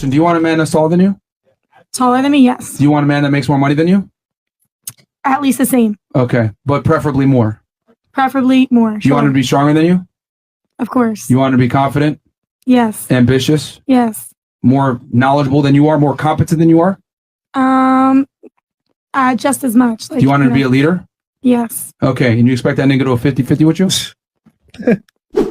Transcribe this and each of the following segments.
question. Do you want a man that's taller than you? Taller than me, yes. Do you want a man that makes more money than you? At least the same. Okay, but preferably more. Preferably more. You want him to be stronger than you? Of course. You want him to be confident? Yes. Ambitious? Yes. More knowledgeable than you are? More competent than you are? Just as much. Do you want him to be a leader? Yes. Okay, and you expect that nigga to go 50-50 with you?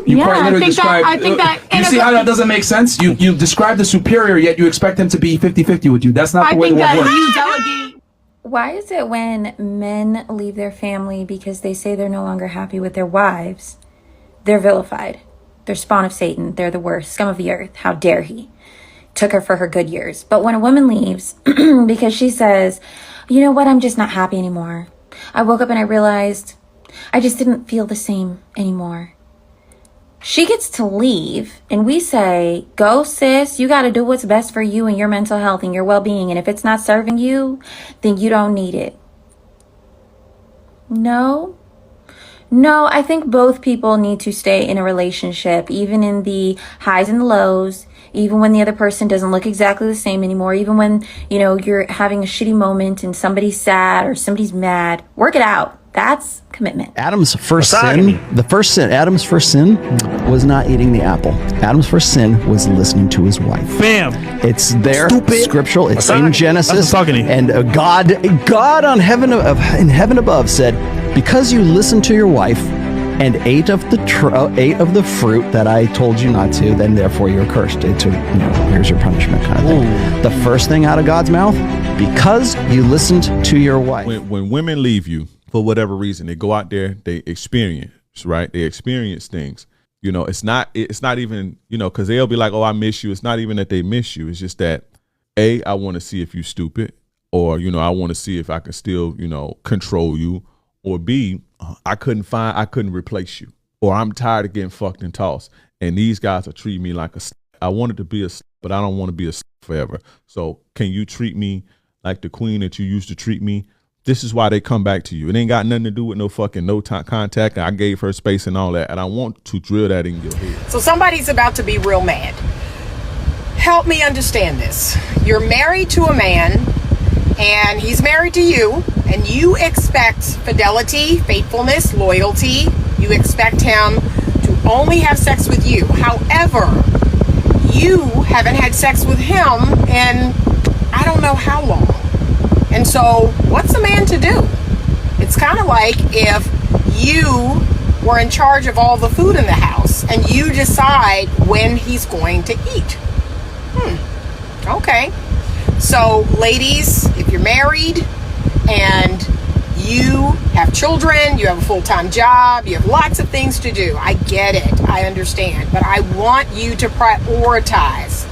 You quite literally I think that you see how that doesn't make sense? You describe the superior, yet you expect him to be 50-50 with you. That's not the way the world works. You delegate. Why is it when men leave their family because they say they're no longer happy with their wives, they're vilified? They're spawn of Satan. They're the worst. Scum of the earth. How dare he? Took her for her good years. But when a woman leaves because she says, you know what, I'm just not happy anymore. I woke up and I realized I just didn't feel the same anymore. She gets to leave and we say, go sis, you got to do what's best for you and your mental health and your well-being. And if it's not serving you, then you don't need it. No, I think both people need to stay in a relationship, even in the highs and the lows, even when the other person doesn't look exactly the same anymore, even when, you're having a shitty moment and somebody's sad or somebody's mad. Work it out. That's commitment. Adam's first sin was not eating the apple. Adam's first sin was listening to his wife. Bam! It's there, Stupid. Scriptural. It's in Genesis. That's and God on heaven in heaven above said, because you listened to your wife and ate of the fruit that I told you not to, then therefore you're cursed. Here's your punishment kind of thing. The first thing out of God's mouth, because you listened to your wife. When women leave you, for whatever reason, they go out there, they experience, right? They experience things. It's not even, because they'll be like, oh, I miss you. It's not even that they miss you. It's just that, A, I want to see if you stupid, or, I want to see if I can still, control you, or B, I couldn't replace you, or I'm tired of getting fucked and tossed. And these guys are treating me like I wanted to be but I don't want to be forever. So can you treat me like the queen that you used to treat me? This is why they come back to you. It ain't got nothing to do with no contact. I gave her space and all that. And I want to drill that in your head. So somebody's about to be real mad. Help me understand this. You're married to a man and he's married to you, and you expect fidelity, faithfulness, loyalty. You expect him to only have sex with you. However, you haven't had sex with him in I don't know how long. And so what's a man to do? It's kind of like if you were in charge of all the food in the house and you decide when he's going to eat. Okay. So ladies, if you're married and you have children, you have a full-time job, you have lots of things to do. I get it. I understand. But I want you to prioritize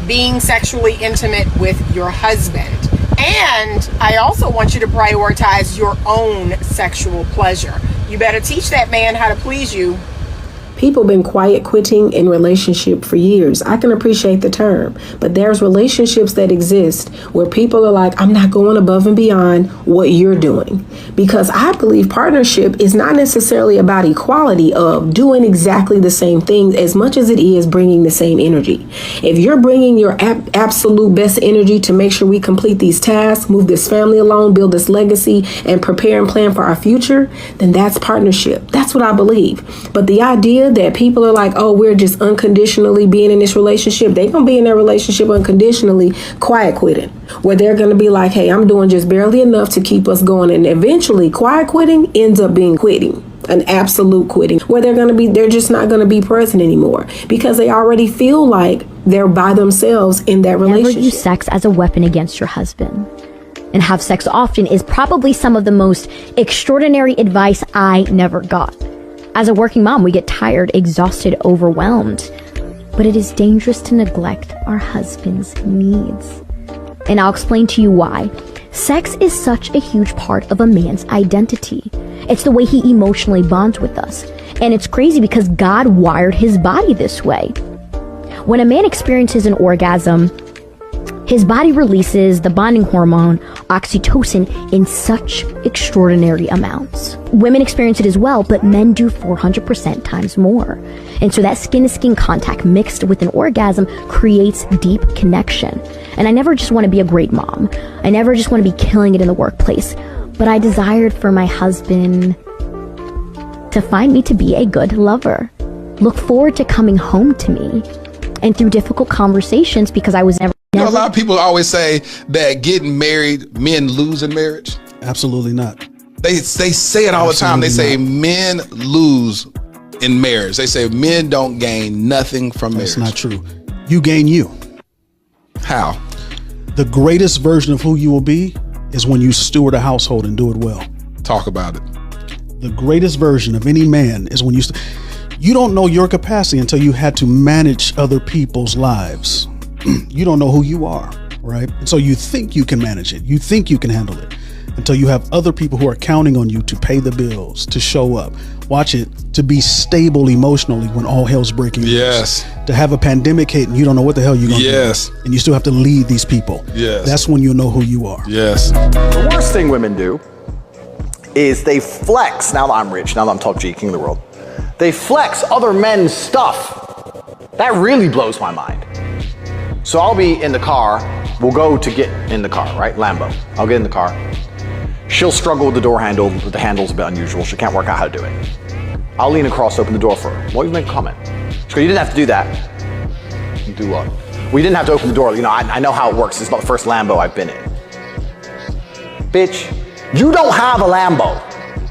being sexually intimate with your husband. And I also want you to prioritize your own sexual pleasure. You better teach that man how to please you. People been quiet quitting in relationship for years. I can appreciate the term, but there's relationships that exist where people are like, I'm not going above and beyond what you're doing. Because I believe partnership is not necessarily about equality of doing exactly the same things as much as it is bringing the same energy. If you're bringing your absolute best energy to make sure we complete these tasks, move this family along, build this legacy, and prepare and plan for our future, then that's partnership. That's what I believe. But the idea that people are like, oh, we're just unconditionally being in this relationship, they're going to be in their relationship unconditionally quiet quitting, where they're going to be like, hey, I'm doing just barely enough to keep us going. And eventually quiet quitting ends up being quitting, an absolute quitting, where they're just not going to be present anymore because they already feel like they're by themselves in that relationship. Never use sex as a weapon against your husband. And have sex often is probably some of the most extraordinary advice I never got. As a working mom, we get tired, exhausted, overwhelmed. But it is dangerous to neglect our husband's needs. And I'll explain to you why. Sex is such a huge part of a man's identity. It's the way he emotionally bonds with us. And it's crazy because God wired his body this way. When a man experiences an orgasm, His body releases the bonding hormone, oxytocin, in such extraordinary amounts. Women experience it as well, but men do 400% times more. And so that skin-to-skin contact mixed with an orgasm creates deep connection. And I never just want to be a great mom. I never just want to be killing it in the workplace. But I desired for my husband to find me to be a good lover. Look forward to coming home to me. And through difficult conversations, because I was never... You know, a lot of people always say that getting married, men lose in marriage. Absolutely not. They say it all the time. They say men lose in marriage. They say men don't gain nothing from marriage. That's not true. You gain you. How? The greatest version of who you will be is when you steward a household and do it well. Talk about it. The greatest version of any man is when you don't know your capacity until you had to manage other people's lives. You don't know who you are, right? And so you think you can manage it. You think you can handle it until you have other people who are counting on you to pay the bills, to show up. Watch it, to be stable emotionally when all hell's breaking loose. Yes. To have a pandemic hit and you don't know what the hell you're going to Yes. do. And you still have to lead these people. Yes. That's when you'll know who you are. Yes. The worst thing women do is they flex, now that I'm rich, now that I'm top G, king of the world, they flex other men's stuff. That really blows my mind. So I'll be in the car, we'll go to get in the car, right? Lambo. I'll get in the car. She'll struggle with the door handle, but the handle's a bit unusual. She can't work out how to do it. I'll lean across, open the door for her. Won't even make a comment. She goes, you didn't have to do that. You do what? We didn't have to open the door. You know, I know how it works. It's not the first Lambo I've been in. Bitch, you don't have a Lambo.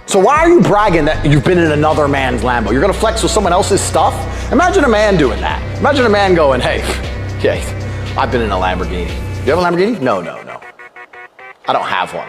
So why are you bragging that you've been in another man's Lambo? You're gonna flex with someone else's stuff? Imagine a man doing that. Imagine a man going, hey, I've been in a Lamborghini. Do you have a Lamborghini? No. I don't have one.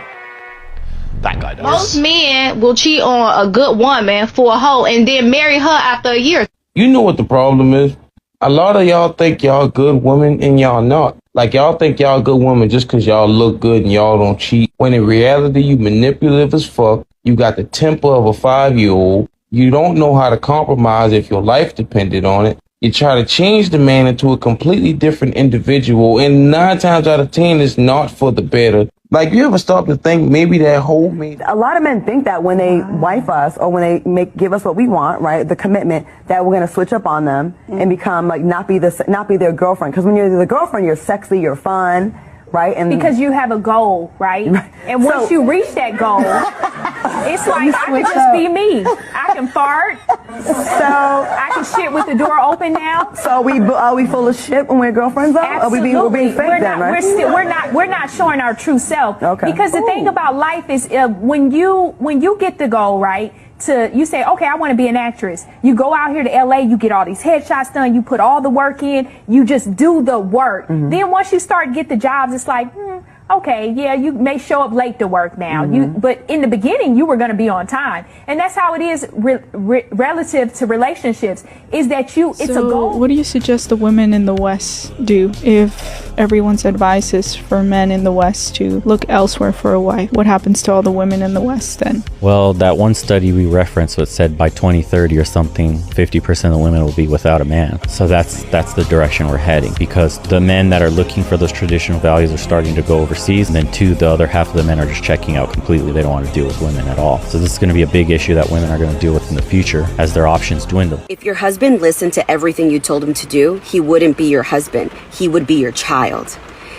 That guy does. Most men will cheat on a good woman for a hoe and then marry her after a year. You know what the problem is? A lot of y'all think y'all good women and y'all not. Like y'all think y'all good women just cause y'all look good and y'all don't cheat. When in reality, you manipulative as fuck. You got the temper of a 5-year-old. You don't know how to compromise if your life depended on it. You try to change the man into a completely different individual, and 9 times out of 10, it's not for the better. Like, you ever stop to think maybe that whole me? A lot of men think that when they wife us or when they give us what we want, right, the commitment, that we're going to switch up on them and become like not be their girlfriend. Because when you're the girlfriend, you're sexy, you're fun, right? And because you have a goal, right? And once you reach that goal, it's like I can just be me. I can fart, so I can shit with the door open now. So are we full of shit when we're girlfriends though? Absolutely. We're being fake then, right? We're not showing our true self. Okay. Because the thing about life is when you get the goal, right? You say, okay, I want to be an actress. You go out here to LA, you get all these headshots done, you put all the work in, you just do the work. Mm-hmm. Then once you start to get the jobs, it's like, okay, yeah, you may show up late to work now. Mm-hmm. But in the beginning, you were going to be on time. And that's how it is relative to relationships, is that it's a goal. What do you suggest the women in the West do if everyone's advice is for men in the West to look elsewhere for a wife? What happens to all the women in the West then? Well, that one study we referenced was said by 2030 or something, 50% of the women will be without a man. So that's the direction we're heading, because the men that are looking for those traditional values are starting to go overseas, and then the other half of the men are just checking out completely. They don't want to deal with women at all. So this is going to be a big issue that women are going to deal with in the future as their options dwindle. If your husband listened to everything you told him to do, he wouldn't be your husband. He would be your child.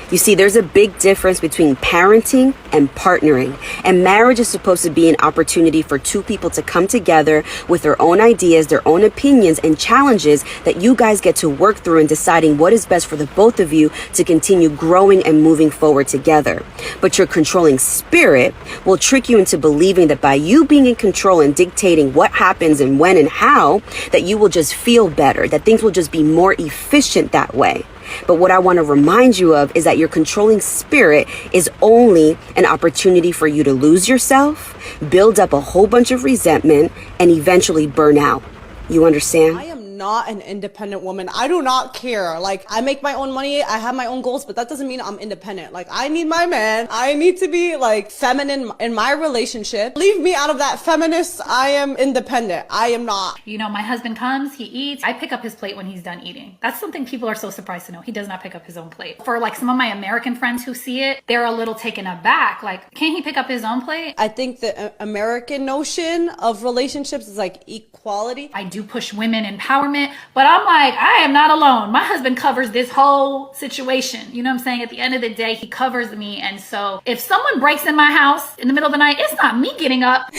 You see, there's a big difference between parenting and partnering. And marriage is supposed to be an opportunity for two people to come together with their own ideas, their own opinions, and challenges that you guys get to work through in deciding what is best for the both of you to continue growing and moving forward together. But your controlling spirit will trick you into believing that by you being in control and dictating what happens and when and how, that you will just feel better, that things will just be more efficient that way. But what I want to remind you of is that your controlling spirit is only an opportunity for you to lose yourself, build up a whole bunch of resentment, and eventually burn out. You understand? not an independent woman. I do not care. Like, I make my own money, I have my own goals, but that doesn't mean I'm independent. Like, I need my man. I need to be like feminine in my relationship. Leave me out of that feminist. I am independent. I am not. You know, my husband comes, he eats. I pick up his plate when he's done eating. That's something people are so surprised to know. He does not pick up his own plate. For like some of my American friends who see it, they're a little taken aback. Like, can't he pick up his own plate? I think the American notion of relationships is like equality. I do push women empowerment, but I'm like, I am not alone. My husband covers this whole situation. You know what I'm saying? At the end of the day, he covers me. And so if someone breaks in my house in the middle of the night, it's not me getting up.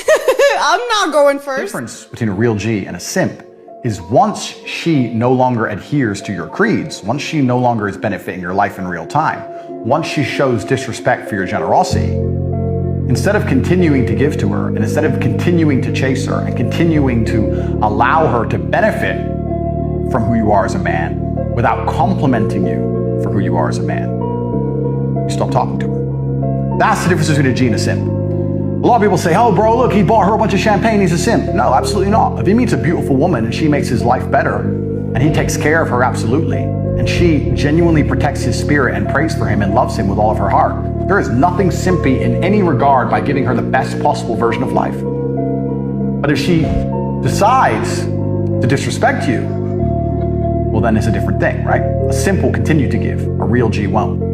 I'm not going first. The difference between a real G and a simp is once she no longer adheres to your creeds, once she no longer is benefiting your life in real time, once she shows disrespect for your generosity, instead of continuing to give to her, and instead of continuing to chase her and continuing to allow her to benefit from who you are as a man without complimenting you for who you are as a man, you stop talking to her. That's the difference between a G and a simp. A lot of people say, oh bro, look, he bought her a bunch of champagne, he's a simp. No, absolutely not. If he meets a beautiful woman and she makes his life better, and he takes care of her absolutely, and she genuinely protects his spirit and prays for him and loves him with all of her heart, there is nothing simpy in any regard by giving her the best possible version of life. But if she decides to disrespect you, well then it's a different thing, right? A simp will continue to give, a real G won't.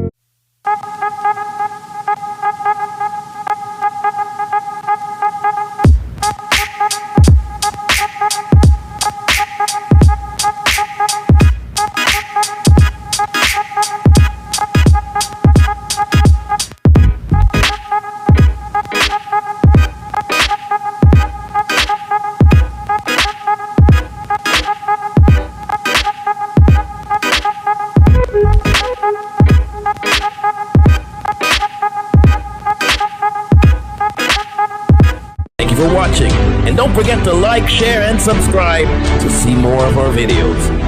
Thank you for watching, and don't forget to like, share, and subscribe to see more of our videos.